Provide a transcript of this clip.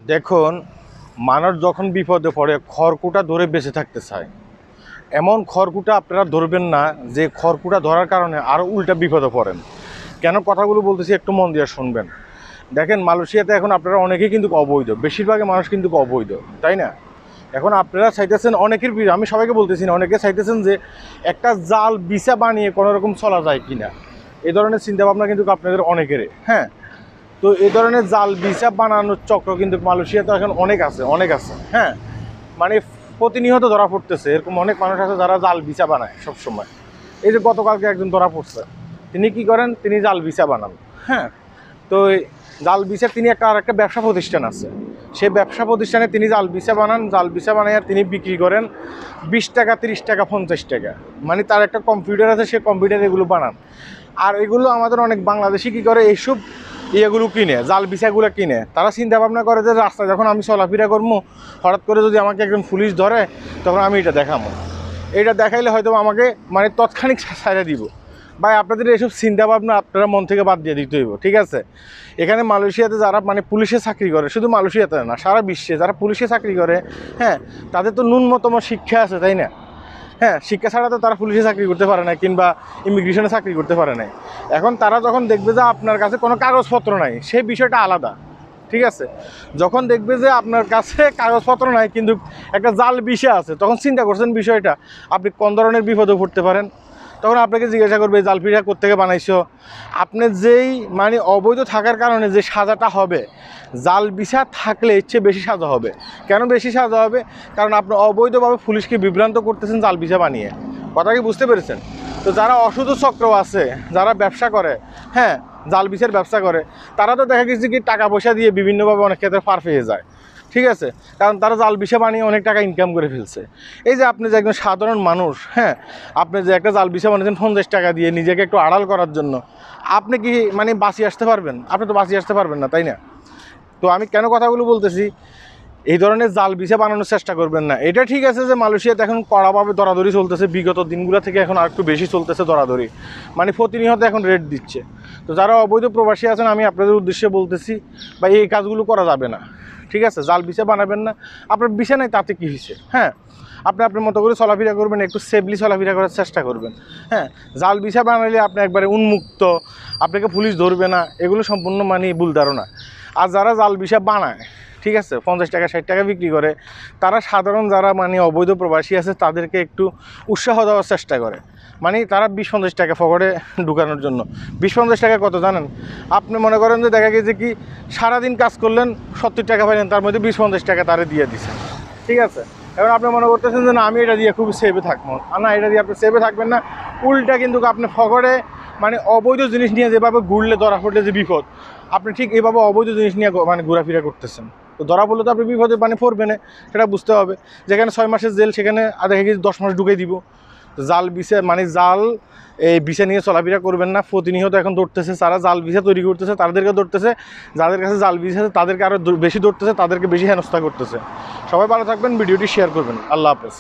দেখুন, মানুষ যখন বিপদে পড়ে খড়কুটা ধরে বেঁচে থাকতে চায়। এমন খড়কুটা আপনারা ধরবেন না যে খড়কুটা ধরার কারণে আরও উল্টা বিপদে পড়েন। কেন কথাগুলো বলতেছি একটু মন দিয়ে শুনবেন। দেখেন, মালয়েশিয়াতে এখন আপনারা অনেকেই কিন্তু অবৈধ, বেশিরভাগই মানুষ কিন্তু অবৈধ, তাই না? এখন আপনারা চাইতেছেন অনেকের, আমি সবাইকে বলতেছি না, অনেকে চাইতেছেন যে একটা জাল ভিসা বানিয়ে কোনো রকম চলা যায় কিনা, এই ধরনের চিন্তাভাবনা কিন্তু আপনাদের অনেকেরই। হ্যাঁ, তো এই ধরনের জাল ভিসা বানানোর চক্র কিন্তু মালয়েশিয়াতে এখন অনেক আছে। হ্যাঁ, মানে প্রতিনিয়ত ধরা পড়তেছে। এরকম অনেক মানুষ আছে যারা জাল ভিসা বানায় সবসময়। এই যে গতকালকে একজন ধরা পড়ছে, তিনি কি করেন, তিনি জাল ভিসা বানান। হ্যাঁ, তো জাল ভিসা তিনি আরেকটা ব্যবসা প্রতিষ্ঠান আছে, সেই ব্যবসা প্রতিষ্ঠানে তিনি জাল ভিসা বানান। জাল ভিসা বানাইয়া তিনি বিক্রি করেন 20 টাকা, 30 টাকা, 50 টাকা। মানে তার একটা কম্পিউটার আছে, সে কম্পিউটারে এগুলো বানান। আর এগুলো আমাদের অনেক বাংলাদেশি কী করে, এইসব ইয়েগুলো কিনে, জাল ভিসাগুলো কিনে। তারা চিন্তা ভাবনা করে যে রাস্তায় যখন আমি চলাফেরা করবো, হঠাৎ করে যদি আমাকে একজন পুলিশ ধরে, তখন আমি এটা দেখাবো। এটা দেখাইলে হয়তো আমাকে মানে তৎক্ষণিক ছাড়া দিব। ভাই, আপনাদের এইসব চিন্তাভাবনা আপনারা মন থেকে বাদ দিয়ে দিতে হইব, ঠিক আছে? এখানে মালয়েশিয়াতে যারা মানে পুলিশে চাকরি করে, শুধু মালয়েশিয়াতে না, সারা বিশ্বে যারা পুলিশে চাকরি করে, হ্যাঁ, তাদের তো ন্যূনতম শিক্ষা আছে, তাই না? হ্যাঁ, শিক্ষা ছাড়া তো তারা পুলিশে চাকরি করতে পারে না, কিংবা ইমিগ্রেশনে চাকরি করতে পারে না। এখন তারা যখন দেখবে যে আপনার কাছে কোনো কাগজপত্র নাই, সেই বিষয়টা আলাদা, ঠিক আছে? যখন দেখবে যে আপনার কাছে কাগজপত্র নাই কিন্তু একটা জাল ভিসা আছে, তখন চিন্তা করছেন বিষয়টা আপনি কোন ধরনের বিপদে পড়তে পারেন। তখন আপনাকে জিজ্ঞাসা করবে জাল ভিসা কোত্থেকে বানাইছো। আপনি যেই মানে অবৈধ থাকার কারণে যে সাজাটা হবে, জাল ভিসা থাকলে এর চেয়ে বেশি সাজা হবে। কেন বেশি সাজা হবে? কারণ আপনি অবৈধভাবে পুলিশকে বিভ্রান্ত করতেছেন জাল ভিসা বানিয়ে। কথা কি বুঝতে পেরেছেন? তো যারা অশুদ্ধ চক্র আছে, যারা ব্যবসা করে, হ্যাঁ, জাল ভিসার ব্যবসা করে, তারা তো দেখা গেছে কি টাকা পয়সা দিয়ে বিভিন্নভাবে অনেক ক্ষেত্রে পার পেয়ে যায়, ঠিক আছে? কারণ তারা জাল ভিসা বানিয়ে অনেক টাকা ইনকাম করে ফেলছে। এই যে আপনি যে একজন সাধারণ মানুষ, হ্যাঁ, আপনি যে একটা জাল ভিসা বানিয়েছেন 50 টাকা দিয়ে নিজেকে একটু আড়াল করার জন্য, আপনি কি মানে বাঁচিয়ে আসতে পারবেন? আপনি তো বাঁচিয়ে আসতে পারবেন না, তাই না? তো আমি কেন কথাগুলো বলতেছি, এই ধরনের জাল ভিসা বানানোর চেষ্টা করবেন না। এটা ঠিক আছে যে মালয়েশিয়াতে এখন কড়াভাবে দরাদরি চলতেছে, বিগত দিনগুলো থেকে এখন আর একটু বেশি চলতেছে দরাদরি, মানে প্রতিনিয়ত এখন রেট দিচ্ছে। তো যারা অবৈধ প্রবাসী আছেন, আমি আপনাদের উদ্দেশ্যে বলতেছি, বা এই কাজগুলো করা যাবে না, ঠিক আছে? জাল ভিসা বানাবেন না। আপনার ভিসা নেই তাতে কী হয়েছে? হ্যাঁ, আপনি আপনার মতো করে চলাফেরা করবেন, একটু সেফলি চলাফেরা করার চেষ্টা করবেন। হ্যাঁ, জাল ভিসা বানাইলে আপনি একবারে উন্মুক্ত, আপনাকে পুলিশ ধরবে না, এগুলো সম্পূর্ণ মানে ভুল ধারণা। আর যারা জাল ভিসা বানায়, ঠিক আছে, 50 টাকা 60 টাকা বিক্রি করে, তারা সাধারণ যারা মানে অবৈধ প্রবাসী আছে তাদেরকে একটু উৎসাহ দেওয়ার চেষ্টা করে। মানে তারা 20-50 টাকা পকেটে ঢুকানোর জন্য। 20-50 টাকা কত জানেন? আপনি মনে করেন যে দেখা গেছে কি সারাদিন কাজ করলেন, 70 টাকা পাইলেন, তার মধ্যে 20-50 টাকা তারা দিয়ে দিচ্ছেন, ঠিক আছে? এবার আপনি মনে করতেছেন যে না, আমি এটা দিয়ে খুব সেভে থাকবো। না, এটা দিয়ে আপনি সেভে থাকবেন না, উল্টা কিন্তু আপনি পকেটে মানে অবৈধ জিনিস নিয়ে যেভাবে ঘুরলে ধরা পড়লে যে বিপদ, আপনি ঠিক এভাবে অবৈধ জিনিস নিয়ে মানে ঘোরাফেরা করতেছেন। তো ধরা পড়লে তো আপনি বিপদে মানে পড়বেন, সেটা বুঝতে হবে। যেখানে 6 মাসের জেল, সেখানে দেখা গেছে 10 মাস ঢুকে দিব। তো জাল ভিসা মানে জাল এই ভিসা নিয়ে চলাফেরা করবেন না। প্রতিনিয়ত এখন ধরতেছে, যারা জাল ভিসা তৈরি করতেছে তাদেরকে ধরতেছে, যাদের কাছে জাল ভিসা আছে তাদেরকে আরও বেশি ধরতেছে, তাদেরকে বেশি হেনস্থা করতেছে। সবাই ভালো থাকবেন, ভিডিওটি শেয়ার করবেন। আল্লাহ হাফেজ।